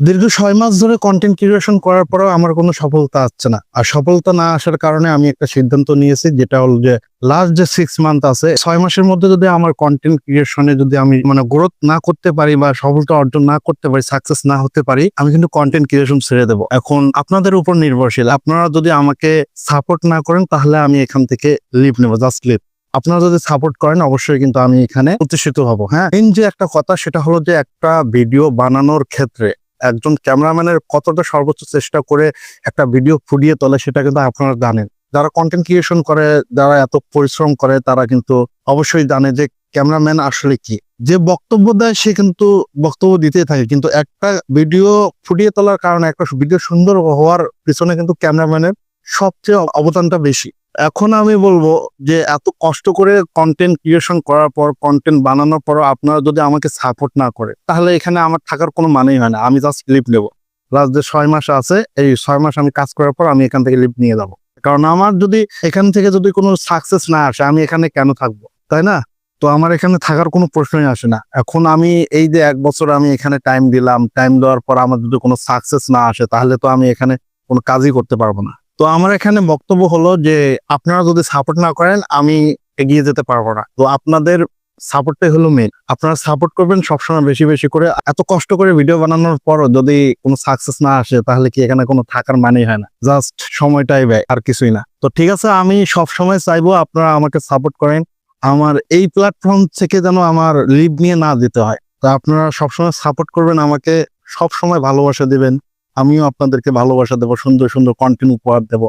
দীর্ঘ 6 মাস ধরে content creation করার পরেও আমার কোনো সফলতা আসছে না। আর সফলতা না আসার কারণে আমি একটা সিদ্ধান্ত নিয়েছি, যেটা হলো যে লাস্ট যে 6 মান্থ আছে, 6 মাসের মধ্যে যদি আমার কন্টেন্ট ক্রিয়েশনে যদি আমি গ্রোথ না করতে পারি বা সফলতা অর্জন না করতে পারি, সাকসেস না হতে পারি, আমি কিন্তু কন্টেন্ট ক্রিয়েশন ছেড়ে দেবো। এখন আপনাদের উপর নির্ভরশীল। আপনারা যদি আমাকে সাপোর্ট না করেন তাহলে আমি এখান থেকে লিভ নেবো, জাস্ট লিভ। আপনারা যদি সাপোর্ট করেন অবশ্যই কিন্তু আমি এখানে প্রতিষ্ঠিত হব। হ্যাঁ, মেইন যে একটা কথা সেটা হলো যে একটা ভিডিও বানানোর ক্ষেত্রে একজন ক্যামেরাম্যানের কতটা সর্বোচ্চ চেষ্টা করে একটা ভিডিও ফুটিয়ে তোলে সেটা কিন্তু আপনারা জানেন। যারা কন্টেন্ট ক্রিয়েশন করে, যারা এত পরিশ্রম করে, তারা কিন্তু অবশ্যই জানে যে ক্যামেরাম্যান আসলে কি। যে বক্তব্য দেয় সে কিন্তু বক্তব্য দিতেই থাকে, কিন্তু একটা ভিডিও ফুটিয়ে তোলার কারণে, একটা ভিডিও সুন্দর হওয়ার পিছনে কিন্তু ক্যামেরাম্যানের সবচেয়ে অবদানটা বেশি। এখন আমি বলবো যে এত কষ্ট করে কন্টেন্ট ক্রিয়েশন করার পর, কন্টেন্ট বানানোর পর আপনারা যদি আমাকে সাপোর্ট না করে, তাহলে এখানে আমার থাকার কোনো মানেই হয় না। আমি জাস্ট লিভ নেবো। লাস্ট যে 6 মাস আছে, এই 6 মাস আমি কাজ করার পর আমি এখান থেকে লিভ নিয়ে যাবো। কারণ আমার যদি এখান থেকে যদি কোনো সাকসেস না আসে, আমি এখানে কেন থাকবো, তাই না? তো আমার এখানে থাকার কোনো প্রশ্নই আসে না। এখন আমি এই যে 1 বছর আমি এখানে টাইম দিলাম, টাইম দেওয়ার পর আমার যদি কোনো সাকসেস না আসে, তাহলে তো আমি এখানে কোনো কাজই করতে পারবো না। তো আমার এখানে বক্তব্য হলো যে আপনারা যদি সাপোর্ট না করেন আমি এগিয়ে যেতে পারবো না। তো আপনাদের সাপোর্টটাই হলো মেইন। আপনারা সাপোর্ট করবেন সবসময় বেশি বেশি করে। এত কষ্ট করে ভিডিও বানানোর পরও যদি কোনো সাকসেস না আসে, তাহলে কি এখানে কোনো থাকার মানেই হয় না, জাস্ট সময়টাই ব্যয়, আর কিছুই না। তো ঠিক আছে, আমি সবসময় চাইবো আপনারা আমাকে সাপোর্ট করেন, আমার এই প্ল্যাটফর্ম থেকে যেন আমার লিভ নিয়ে না দিতে হয়। তো আপনারা সবসময় সাপোর্ট করবেন, আমাকে সবসময় ভালোবাসা দিবেন, আমিও আপনাদেরকে ভালোবাসা দেবো, সুন্দর সুন্দর কন্টেন্ট উপহার দেব।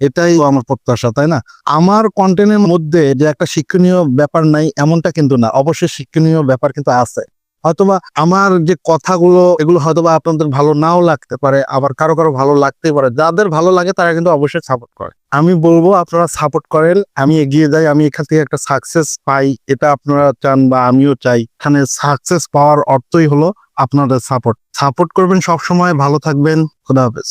এটাই আমার প্রত্যাশা, তাই না? আমার কন্টেন্টের মধ্যে যে একটা শিক্ষণীয় ব্যাপার নাই এমনটা কিন্তু না, অবশ্যই শিক্ষণীয় ব্যাপার কিন্তু আছে। হয়তোবা আমার যে কথাগুলো, এগুলো হয়তোবা আপনাদের ভালো নাও লাগতে পারে, আবার কারো কারো ভালো লাগতেই পারে। যাদের ভালো লাগে তারা কিন্তু অবশ্যই সাপোর্ট করে। আমি বলবো আপনারা সাপোর্ট করেন, আমি এগিয়ে যাই, আমি এখান থেকে একটা সাকসেস পাই, এটা আপনারা চান বা আমিও চাই। এখানে সাকসেস পাওয়ার অর্থই হলো আপনাদের সাপোর্ট করবেন সবসময়। ভালো থাকবেন। খোদা হাফেজ।